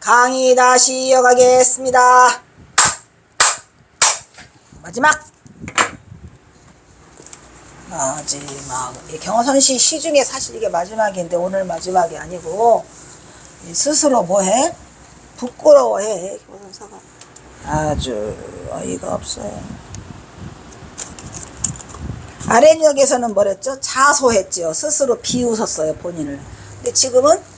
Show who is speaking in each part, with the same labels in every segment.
Speaker 1: 강의 다시 이어가겠습니다. 마지막 경어선시 시 중에 사실 이게 마지막인데 오늘 마지막이 아니고 스스로 뭐해? 부끄러워해. 경어선사가 아주 어이가 없어요. 아랫역에서는 뭐랬죠? 자소했죠. 스스로 비웃었어요, 본인을. 근데 지금은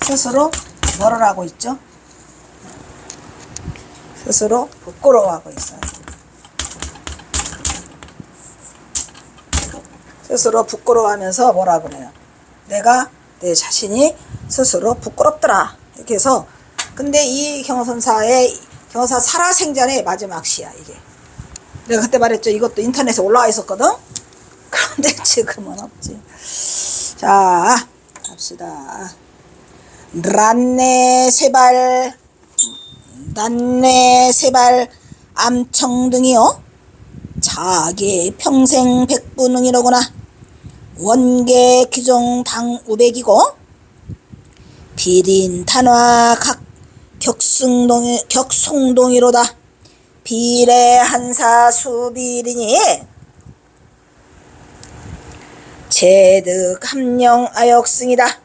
Speaker 1: 스스로 뭐를 하고 있죠? 스스로 부끄러워하고 있어요. 스스로 부끄러워하면서 뭐라 그래요? 내 자신이 스스로 부끄럽더라. 이렇게 해서 근데 이 경어선사의 경어사 살아생전의 마지막 시야 이게. 내가 그때 말했죠. 이것도 인터넷에 올라와 있었거든. 그런데 지금은 없지. 자, 갑시다. 란네 세발 암청등이요 자기 평생 백부능이로구나. 원계 규종 당우백이고 비린 탄화 각 격송동이로다. 비례 한사 수비리니 제득 함령 아역승이다.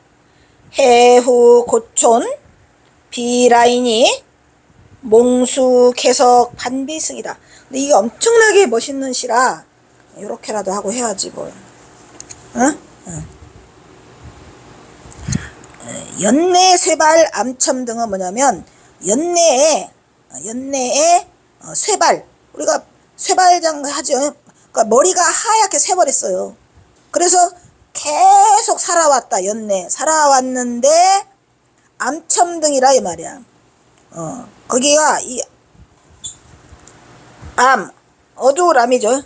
Speaker 1: 해후 고촌 비라이니 몽수 개석 반비승이다. 근데 이게 엄청나게 멋있는 시라 이렇게라도 하고 해야지 뭘. 응? 연내 쇠발 암첨 등은 뭐냐면 연내에 쇠발, 우리가 쇠발장 하죠. 그러니까 머리가 하얗게 새버렸어요. 그래서 계속 살아왔다. 연내 살아왔는데 암첨 등이라 이 말이야. 거기가 이 어두울암이죠.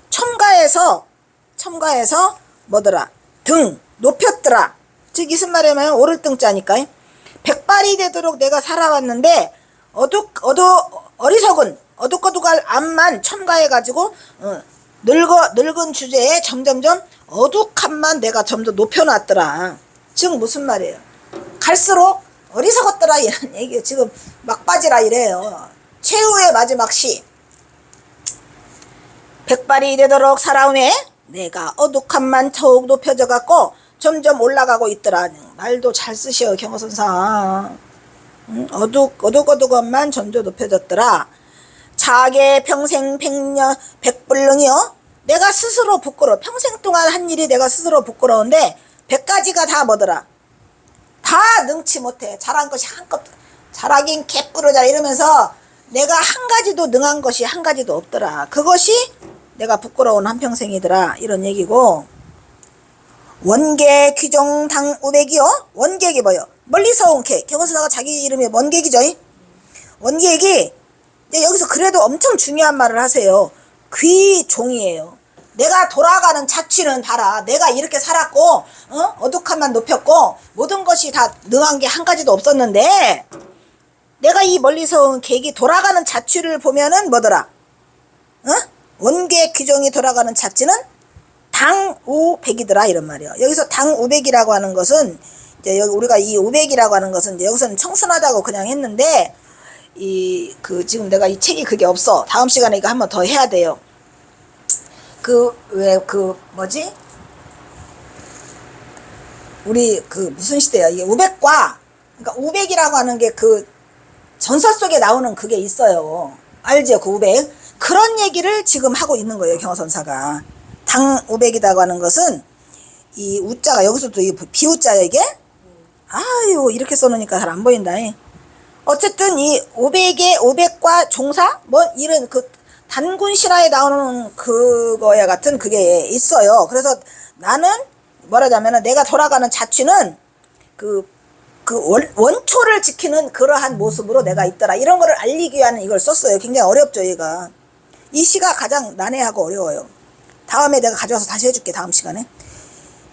Speaker 1: 첨가해서 뭐더라? 등 높였더라. 즉 무슨 말이냐면 오를 등자니까 백발이 되도록 내가 살아왔는데 어둑어둑할 암만 첨가해가지고 늙은 주제에 점점점 어둑함만 내가 점점 높여놨더라. 즉 무슨 말이에요? 갈수록 어리석었더라 이런 얘기예요. 지금 막바지라 이래요. 최후의 마지막 시. 백발이 되도록 살아오매 내가 어둑함만 더욱 높여져 갖고 점점 올라가고 있더라. 말도 잘 쓰셔 경어선사. 어둑어둑함만 점점 높여졌더라. 자계 평생 백불능이요. 내가 스스로 부끄러워. 평생 동안 한 일이 내가 스스로 부끄러운데 100가지가 다 뭐더라? 다 능치 못해. 잘한 것이 한껏 잘하긴 개뿔을 이러면서 내가 한 가지도 능한 것이 한 가지도 없더라. 그것이 내가 부끄러운 한평생이더라. 이런 얘기고 원계 귀종 당우백이요. 원객이 뭐요? 멀리서 온 개. 경어선사가 자기 이름이 원객이죠. 원객이 이제 여기서 그래도 엄청 중요한 말을 하세요. 귀종이에요. 내가 돌아가는 자취는 봐라. 내가 이렇게 살았고 어둑함만 높였고 모든 것이 다 능한 게 한 가지도 없었는데 내가 이 멀리서 온 객이 돌아가는 자취를 보면은 뭐더라? 원계 귀종이 돌아가는 자취는 당우백이더라 이런 말이야. 여기서 당우백이라고 하는 것은 이제 여기 우리가 이 우백이라고 하는 것은 이제 여기서는 청순하다고 그냥 했는데 지금 내가 이 책이 그게 없어. 다음 시간에 이거 한번 더 해야 돼요. 우리 무슨 시대야 이게 우백과 그러니까 우백이라고 하는 게 전설 속에 나오는 그게 있어요. 알죠? 그 우백. 그런 얘기를 지금 하고 있는 거예요. 경어선사가. 당우백이라고 하는 것은 이 우자가 여기서도 이 비우자야 이게? 아유 이렇게 써놓으니까 잘 안 보인다. 어쨌든 이 우백과 종사 이런 단군 신화에 나오는 그거야 같은 그게 있어요. 그래서 나는 뭐라자면은 내가 돌아가는 자취는 원초를 지키는 그러한 모습으로 내가 있더라. 이런 거를 알리기 위한 이걸 썼어요. 굉장히 어렵죠, 얘가. 이 시가 가장 난해하고 어려워요. 다음에 내가 가져와서 다시 해줄게, 다음 시간에.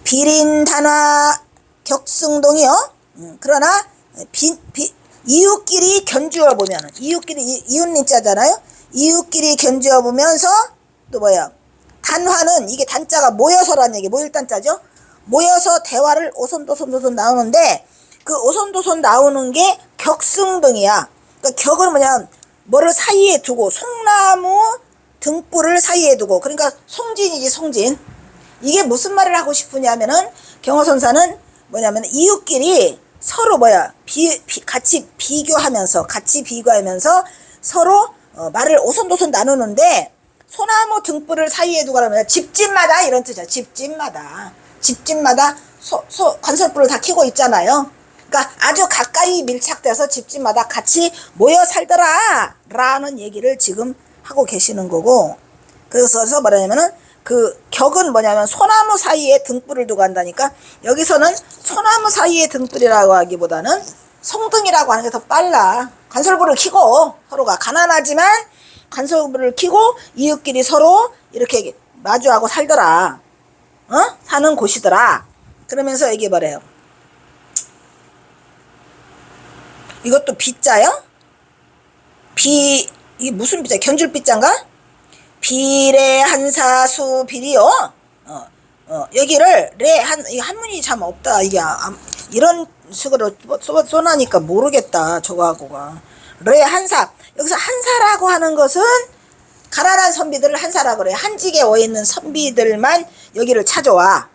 Speaker 1: 비린 단화 격승동이요. 그러나 이웃끼리 견주어 보면은 이웃린자잖아요. 이웃끼리 견주어 보면서 또 단화는 이게 단자가 모여서라는 얘기, 모일 단자죠. 모여서 대화를 오손도손 나오는데 그 오손도손 나오는 게 격승등이야. 그러니까 격은 뭐냐, 뭐를 사이에 두고, 송나무 등불을 사이에 두고, 그러니까 송진이지 송진. 이게 무슨 말을 하고 싶으냐면은 경어선사는 뭐냐면 이웃끼리 서로 같이 비교하면서 서로 말을 오손도손 나누는데, 소나무 등불을 사이에 두고 하면 집집마다 이런 뜻이야. 집집마다 관설불을 다 켜고 있잖아요. 그러니까 아주 가까이 밀착돼서 집집마다 같이 모여 살더라 라는 얘기를 지금 하고 계시는 거고, 그래서 뭐냐면은 그 격은 뭐냐면 소나무 사이에 등불을 두고 한다니까, 여기서는 소나무 사이에 등불이라고 하기보다는 성등이라고 하는 게 더 빨라. 관설불을 켜고, 서로가 가난하지만 관설불을 켜고 이웃끼리 서로 이렇게 마주하고 살더라, 사는 곳이더라. 그러면서 얘기해 버려요. 이것도 비자요? 이게 무슨 비자? 견줄 비자인가? 비례 한사수 비리요. 여기를 이 한문이 참 없다. 이게 이런 식으로 써나니까 모르겠다. 저거하고가 레 한사. 여기서 한사라고 하는 것은 가난한 선비들을 한사라고 그래. 한직에 와 있는 선비들만 여기를 찾아와.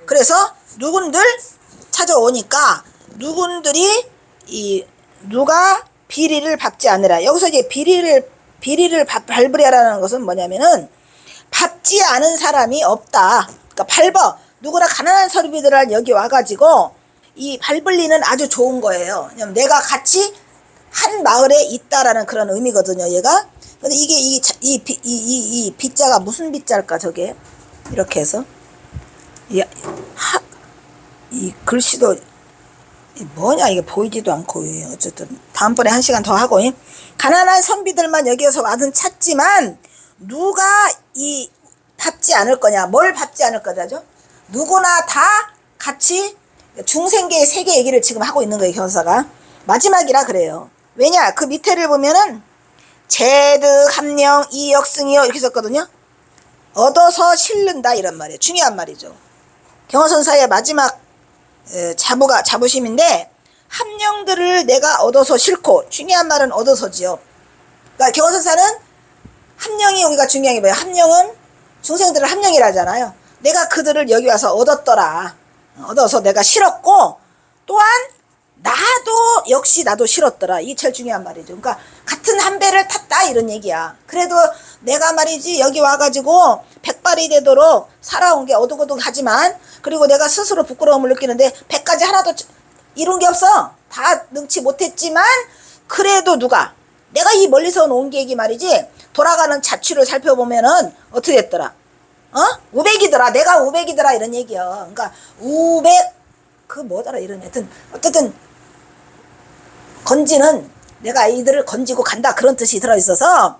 Speaker 1: 그래서 누군들 찾아오니까 누군들이 누가 비리를 밟지 않으라. 여기서 이제 비리를 밟으려라는 것은 뭐냐면은 밟지 않은 사람이 없다. 그러니까 누구나 가난한 선비들을 여기 와가지고 이 밟을 리는 아주 좋은 거예요. 왜냐면 내가 같이 한 마을에 있다라는 그런 의미거든요, 얘가. 근데 이게 이 빗자가 무슨 빗자일까, 저게? 이렇게 해서. 이 글씨도 뭐냐, 이게 보이지도 않고. 어쨌든 다음번에 1시간 더 하고. 가난한 선비들만 여기에서 와서 찾지만 누가 밟지 않을 거냐, 뭘 밟지 않을 거냐죠. 누구나 다 같이 중생계의 세계 얘기를 지금 하고 있는 거예요, 견사가. 마지막이라 그래요. 왜냐, 그 밑에를 보면은 재득 함령 이역승이요 이렇게 썼거든요. 얻어서 실른다 이런 말이에요. 중요한 말이죠. 경어선사의 마지막 자부심인데, 함령들을 내가 얻어서 싣고, 중요한 말은 얻어서지요. 그러니까 경어선사는 함령이, 우리가 중요한 게 뭐예요? 함령은 중생들을 함령이라잖아요. 내가 그들을 여기 와서 얻었더라. 얻어서 내가 실었고, 또한 나도 실었더라. 이게 제일 중요한 말이죠. 그러니까 같은 한 배를 탔다 이런 얘기야. 그래도 내가 말이지 여기 와가지고 백발이 되도록 살아온 게 어둑어둑하지만, 그리고 내가 스스로 부끄러움을 느끼는데 100가지 하나도 이룬 게 없어. 다 능치 못했지만 그래도 내가 이 멀리서 온 옹기액이 말이지 돌아가는 자취를 살펴보면은 어떻게 됐더라? 우백이더라. 내가 우백이더라 이런 얘기야. 그러니까 우백 그 뭐더라 이런, 어쨌든 건지는 내가 이들을 건지고 간다 그런 뜻이 들어있어서,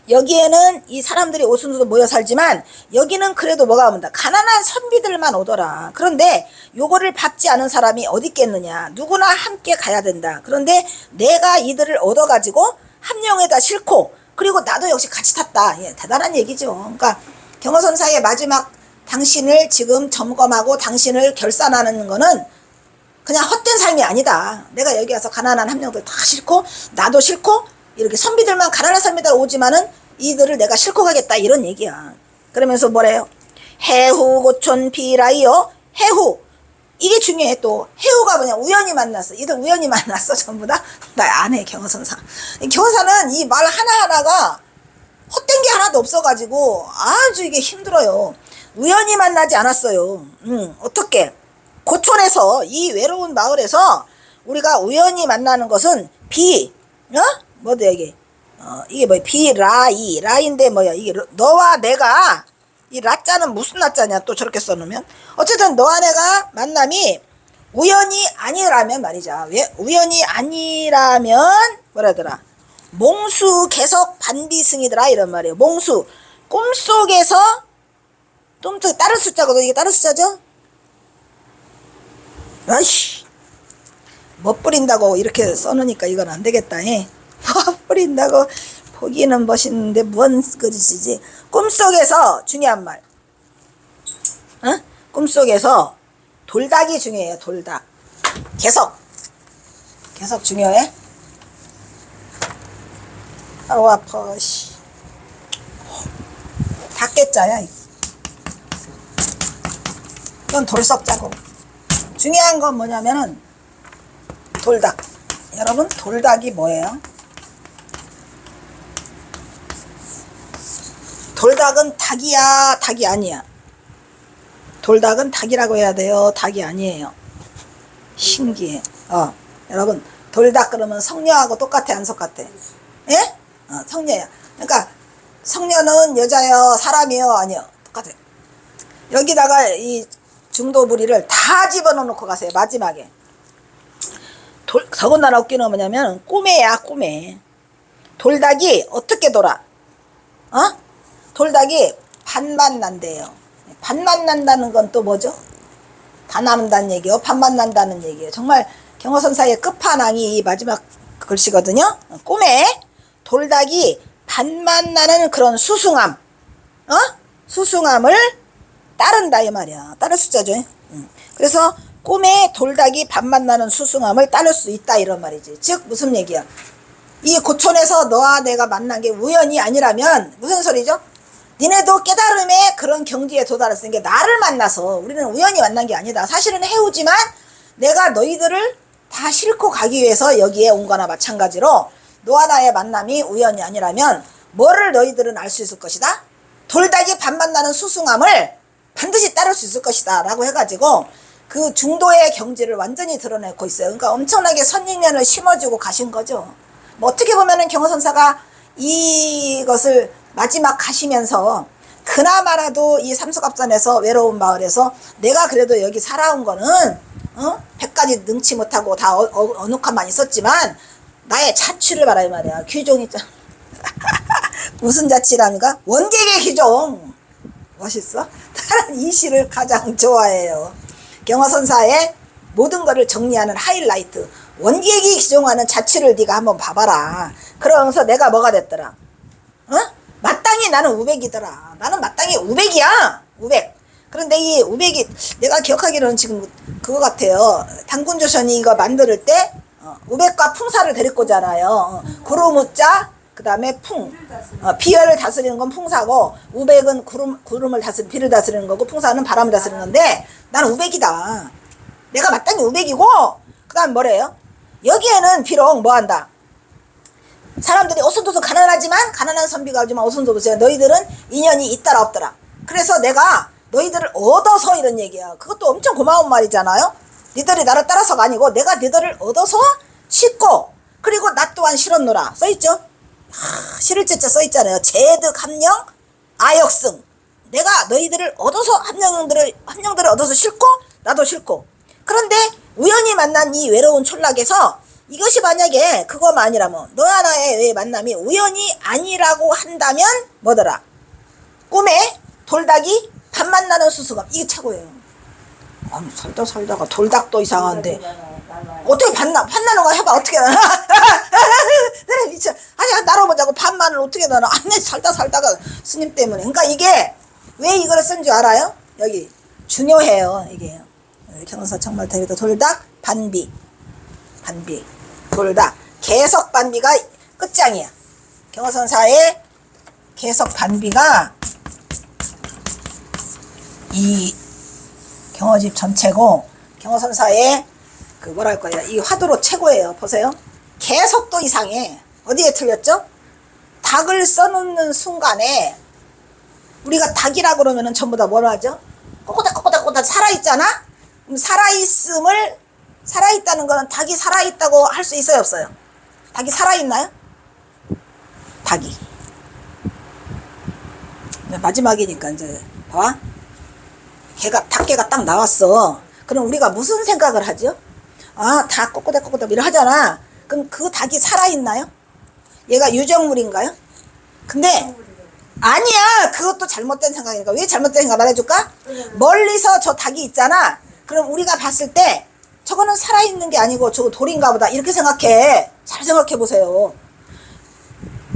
Speaker 1: 여기에는 이 사람들이 오순도순 모여 살지만 여기는 그래도 뭐가 온다, 가난한 선비들만 오더라. 그런데 요거를 밟지 않은 사람이 어디 있겠느냐, 누구나 함께 가야 된다. 그런데 내가 이들을 얻어가지고 함령에다 싣고, 그리고 나도 역시 같이 탔다. 대단한 얘기죠. 그러니까 경어선사의 마지막 당신을 지금 점검하고 당신을 결산하는 거는 그냥 헛된 삶이 아니다. 내가 여기 와서 가난한 함령들 다 싣고, 나도 싣고, 이렇게 선비들만, 가난한 선비들 오지만은 이들을 내가 싣고 가겠다 이런 얘기야. 그러면서 뭐래요? 해후 고촌 비라이요. 해후, 이게 중요해. 또 해후가 뭐냐, 우연히 만났어. 이들 우연히 만났어. 전부 다 나 안 해. 경어선사, 경어사는 이 말 하나하나가 헛된 게 하나도 없어가지고 아주 이게 힘들어요. 우연히 만나지 않았어요. 어떻게 고촌에서, 이 외로운 마을에서 우리가 우연히 만나는 것은 뭐도 이게 이게 뭐야, 라인데 뭐야, 이게 너와 내가, 이 라자는 무슨 라자냐 또 저렇게 써놓으면, 어쨌든 너와 내가 만남이 우연이 아니라면 말이죠. 왜 우연이 아니라면 뭐라더라, 몽수 개석 반비승이더라 이런 말이에요. 몽수, 꿈속에서, 좀 더 다른 숫자거든. 이게 다른 숫자죠. 아이씨, 뭐 뿌린다고 이렇게 써놓으니까 이건 안 되겠다. 뭐 뿌린다고 보기는 멋있는데 뭔 그릇이지. 꿈속에서, 중요한 말, 꿈속에서 돌닭이 중요해요. 돌닭. 계속 중요해. 아우 아파. 씨. 닭게짜야. 이건 돌석자고. 중요한 건 뭐냐면은 돌닭. 여러분 돌닭이 뭐예요? 돌닭은 닭이야, 닭이 아니야? 돌닭은 닭이라고 해야 돼요, 닭이 아니에요? 신기해. 여러분 돌닭 그러면 성녀하고 똑같아, 안 똑같아? 예? 성녀야. 그러니까 성녀는 여자요, 사람이요, 아니요? 똑같아요. 여기다가 이 중도부리를 다 집어넣고 가세요. 마지막에. 더군다나 웃기는 뭐냐면 꿈에야, 꿈에. 돌닭이 어떻게 돌아? 돌닭이 반만 난대요. 반만 난다는 건 또 뭐죠? 다 남는다는 얘기요. 반만 난다는 얘기예요. 정말 경어선사의 끝판왕이 이 마지막 글씨거든요. 꿈에 돌닭이 반만 나는 그런 수승함, 수승함을 따른다 이 말이야. 따를 숫자죠. 그래서 꿈에 돌닭이 반만 나는 수승함을 따를 수 있다 이런 말이지. 즉 무슨 얘기야? 이 고촌에서 너와 내가 만난 게 우연이 아니라면 무슨 소리죠? 니네도 깨달음의 그런 경지에 도달했으니까 나를 만나서 우리는 우연히 만난 게 아니다. 사실은 해오지만 내가 너희들을 다 싣고 가기 위해서 여기에 온 거나 마찬가지로 너와 나의 만남이 우연이 아니라면 뭐를 너희들은 알 수 있을 것이다? 돌닭이 반만 나는 수승함을 반드시 따를 수 있을 것이다 라고 해가지고 그 중도의 경지를 완전히 드러내고 있어요. 그러니까 엄청나게 선인연을 심어주고 가신 거죠. 뭐 어떻게 보면은 경어선사가 이것을 마지막 가시면서 그나마라도 이 삼수갑산에서 외로운 마을에서 내가 그래도 여기 살아온 거는 100가지 능치 못하고 다 어눌함만 있었지만 나의 자취를 말하는 말이야. 귀종 있잖아. 무슨 자취랍니까? 원객의 귀종. 멋있어? 나는 이 시를 가장 좋아해요. 경어선사의 모든 것을 정리하는 하이라이트. 원객이 귀종하는 자취를 네가 한번 봐봐라. 그러면서 내가 뭐가 됐더라? 마땅히 나는 우백이더라. 나는 마땅히 우백이야. 우백. 그런데 이 우백이 내가 기억하기로는 지금 그거 같아요. 당군조선이 이거 만들 때 우백과 풍사를 데리고잖아요. 구름우자 그 다음에 풍. 비열을 다스리는 건 풍사고 우백은 구름을 다스리는 비를 다스리는 거고 풍사는 바람을 다스리는 건데 나는 우백이다. 내가 마땅히 우백이고 그 다음 뭐래요? 여기에는 비록 뭐한다? 사람들이 오순도순 가난하지만 가난한 선비가 오지만 오순도순 너희들은 인연이 있더라 없더라. 그래서 내가 너희들을 얻어서 이런 얘기야. 그것도 엄청 고마운 말이잖아요. 니들이 나를 따라서가 아니고 내가 니들을 얻어서 싣고 그리고 나 또한 실었노라 써있죠. 실을 째짜 써있잖아요. 제득 함령 아역승. 내가 너희들을 얻어서 함령들을 얻어서 싣고 나도 싣고. 그런데 우연히 만난 이 외로운 촌락에서 이것이 만약에 그거만 아니라면 너와 나의 만남이 우연이 아니라고 한다면 뭐더라? 꿈에 돌닭이 반만 나는 수수감. 이게 최고예요. 아니 살다가 돌닭도 이상한데 어떻게 반나는 거 해봐. 어떻게 나나? 내가 미쳐. 아니 나눠보자고 반만을 어떻게 나눠? 아니 살다가 스님 때문에. 그러니까 이게 왜 이걸 쓴 줄 알아요? 여기 중요해요. 이게 경서 정말 대비도 돌닭 반비 돌닭 개석 반비가 끝장이야. 경어선사의 개석 반비가 이 경어집 전체고 경어선사의 그 뭐랄까요 이 화두로 최고예요. 보세요. 개석도 이상해. 어디에 틀렸죠? 닭을 써놓는 순간에 우리가 닭이라 그러면은 전부 다 뭐라 하죠? 꼬꼬닥 살아있잖아? 살아있다는 거는 닭이 살아있다고 할 수 있어요 없어요? 닭이 살아있나요? 닭이 마지막이니까 이제 봐. 닭개가 딱 나왔어. 그럼 우리가 무슨 생각을 하죠? 닭 꼬꼬닥 이러 하잖아. 그럼 그 닭이 살아있나요? 얘가 유정물인가요? 근데 아니야. 그것도 잘못된 생각이니까. 왜 잘못된 생각 말해줄까? 멀리서 저 닭이 있잖아. 그럼 우리가 봤을 때 저거는 살아있는 게 아니고 저거 돌인가 보다 이렇게 생각해. 잘 생각해 보세요.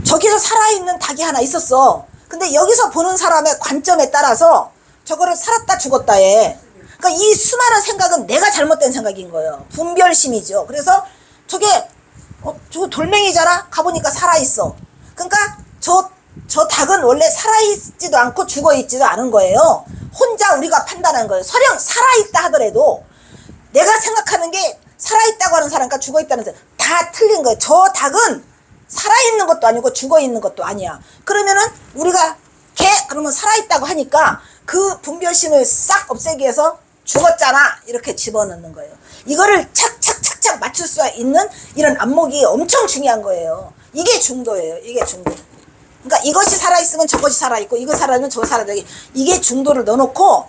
Speaker 1: 저기서 살아있는 닭이 하나 있었어. 근데 여기서 보는 사람의 관점에 따라서 저거를 살았다 죽었다 해. 그러니까 이 수많은 생각은 내가 잘못된 생각인 거예요. 분별심이죠. 그래서 저게 저거 돌멩이잖아. 가보니까 살아있어. 그러니까 저 닭은 원래 살아있지도 않고 죽어있지도 않은 거예요. 혼자 우리가 판단한 거예요. 설령 살아있다 하더라도 내가 생각하는 게 살아있다고 하는 사람과 죽어있다는 사람 다 틀린 거예요. 저 닭은 살아있는 것도 아니고 죽어있는 것도 아니야. 그러면은 우리가 개 그러면 살아있다고 하니까 그 분별심을 싹 없애기 위해서 죽었잖아 이렇게 집어넣는 거예요. 이거를 착착착착 맞출 수 있는 이런 안목이 엄청 중요한 거예요. 이게 중도예요. 이게 중도. 그러니까 이것이 살아있으면 저것이 살아있고 이거 살아있으면 저거 살아있고 이게 중도를 넣어놓고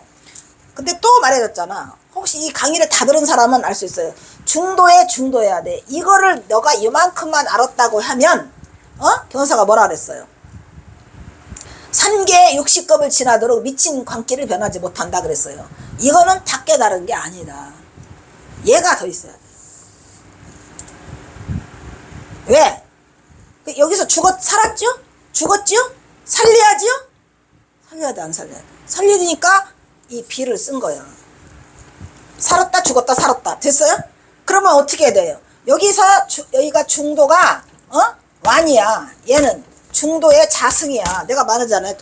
Speaker 1: 근데 또 말해줬잖아. 혹시 이 강의를 다 들은 사람은 알 수 있어요. 중도에 중도해야 돼. 이거를 너가 이만큼만 알았다고 하면 변호사가 뭐라 그랬어요? 3계 60급을 지나도록 미친 광기를 변하지 못한다 그랬어요. 이거는 다 깨달은 게 아니다. 얘가 더 있어야 돼. 왜? 여기서 살았죠? 죽었죠? 살려야죠? 살려야 돼, 안 살려야 돼? 살려야 되니까 이 비를 쓴 거예요. 살았다, 죽었다, 살았다. 됐어요? 그러면 어떻게 해야 돼요? 여기가 중도가, 완이야. 얘는 중도의 자승이야. 내가 말하잖아요.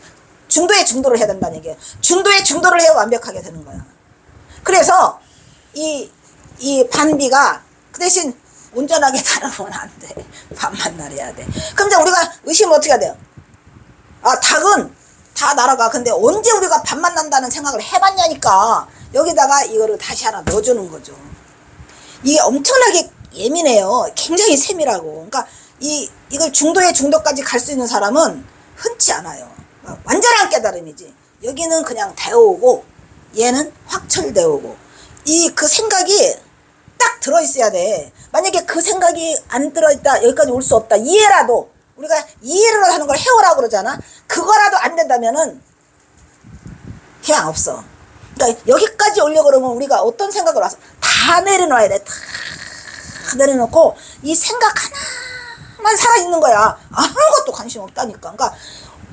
Speaker 1: 중도의 중도를 해야 된다는 얘기예요. 중도의 중도를 해야 완벽하게 되는 거야. 그래서 이 반비가 그 대신 온전하게 다루면 안 돼. 반만 날해야 돼. 그럼 이제 우리가 의심을 어떻게 해야 돼요? 닭은 다 날아가. 근데 언제 우리가 반만 난다는 생각을 해봤냐니까 여기다가 이거를 다시 하나 넣어주는 거죠. 이게 엄청나게 예민해요. 굉장히 세밀하고. 그러니까 이걸 중도의 중도까지 갈 수 있는 사람은 흔치 않아요. 완전한 깨달음이지. 여기는 그냥 데워오고 얘는 확철되오고 그 생각이 딱 들어있어야 돼. 만약에 그 생각이 안 들어있다 여기까지 올 수 없다 이해라도 우리가 이해를 하는 걸 해오라고 그러잖아. 그거라도 안 된다면은 희망 없어. 그러니까 여기까지 오려고 그러면 우리가 어떤 생각을 와서 다 내려놔야 돼. 다 내려놓고 이 생각 하나만 살아있는 거야. 아무것도 관심 없다니까. 그러니까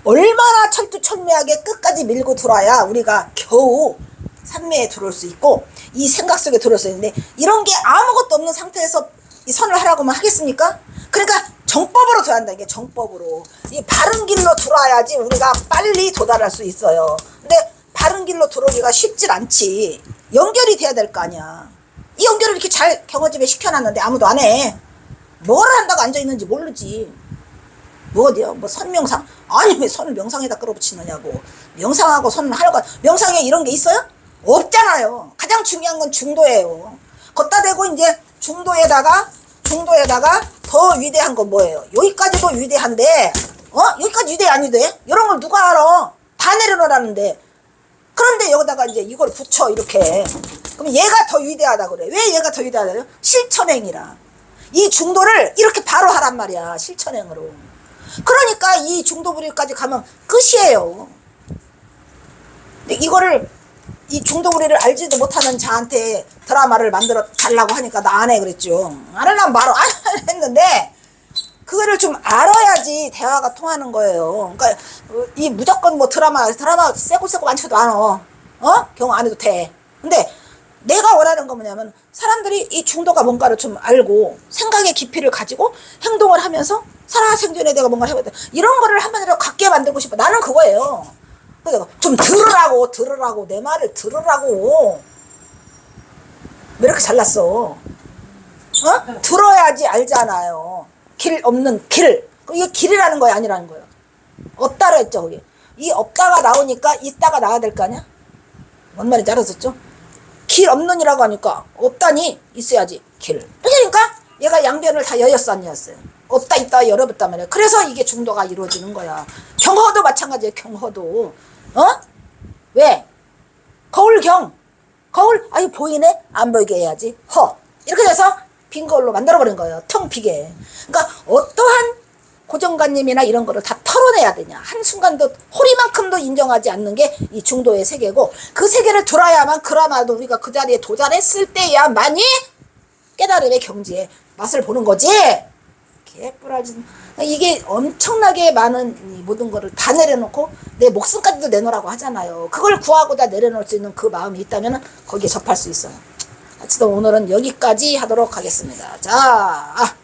Speaker 1: 얼마나 철두철미하게 끝까지 밀고 들어와야 우리가 겨우 산매에 들어올 수 있고 이 생각 속에 들어올 수 있는데 이런 게 아무것도 없는 상태에서 이 선을 하라고만 하겠습니까? 그러니까 정법으로 들어야 한다. 이게 정법으로. 이 바른 길로 들어와야지 우리가 빨리 도달할 수 있어요. 근데 바른 길로 들어오기가 쉽질 않지. 연결이 돼야 될 거 아니야. 이 연결을 이렇게 잘 경호집에 시켜놨는데 아무도 안 해. 뭘 한다고 앉아있는지 모르지. 뭐 어디요? 뭐 선명상? 아니 왜 선을 명상에다 끌어붙이느냐고. 명상하고 선을 하려고 명상에 이런 게 있어요? 없잖아요. 가장 중요한 건 중도예요. 걷다 대고 이제 중도에다가 더 위대한 건 뭐예요? 여기까지도 위대한데 여기까지 위대 아니대? 이런 걸 누가 알아? 다 내려놓으라는데. 그런데 여기다가 이제 이걸 붙여 이렇게. 그럼 얘가 더 위대하다 그래. 왜 얘가 더 위대하다요? 실천행이라. 이 중도를 이렇게 바로 하란 말이야. 실천행으로. 그러니까 이 중도 부리까지 가면 끝이에요. 근데 이거를 이 중도 부리를 알지도 못하는 자한테 드라마를 만들어 달라고 하니까 나 안 해 그랬죠. 안 하려면 바로 안 했는데 그거를 좀 알아야지 대화가 통하는 거예요. 그러니까 이 무조건 뭐 드라마 세고 많지도 않아. 경험 안 해도 돼. 근데 내가 원하는 건 뭐냐면 사람들이 이 중도가 뭔가를 좀 알고 생각의 깊이를 가지고 행동을 하면서 살아생전에 내가 뭔가를 해봐야 돼. 이런 거를 한 번이라도 갖게 만들고 싶어. 나는 그거예요. 그래서 좀 들으라고 내 말을 들으라고. 왜 이렇게 잘났어? 들어야지 알잖아요. 길 없는 길. 이게 길이라는 거야 아니라는 거야. 없다라 했죠 거기. 이 없다가 나오니까 있다가 나와야 될 거 아니야? 뭔 말인지 알았었죠? 길 없는이라고 하니까 없다니 있어야지 길. 그러니까 얘가 양변을 다 여였어 안 여였어요? 없다 있다 열어봤단 말이야. 그래서 이게 중도가 이루어지는 거야. 경허도 마찬가지예요. 경허도. 왜? 거울 아이 보이네? 안 보이게 해야지. 이렇게 돼서 빈 걸로 만들어버린 거예요. 텅 비게. 그러니까 어떠한 고정관념이나 이런 거를 다 털어내야 되냐. 한순간도 호리만큼도 인정하지 않는 게 이 중도의 세계고 그 세계를 들어야만 그나마도 우리가 그 자리에 도달했을 때야만이 깨달음의 경지에 맛을 보는 거지. 개뿔아지. 이게 엄청나게 많은 이 모든 거를 다 내려놓고 내 목숨까지도 내놓으라고 하잖아요. 그걸 구하고자 내려놓을 수 있는 그 마음이 있다면 거기에 접할 수 있어요. 하여튼 오늘은 여기까지 하도록 하겠습니다. 자.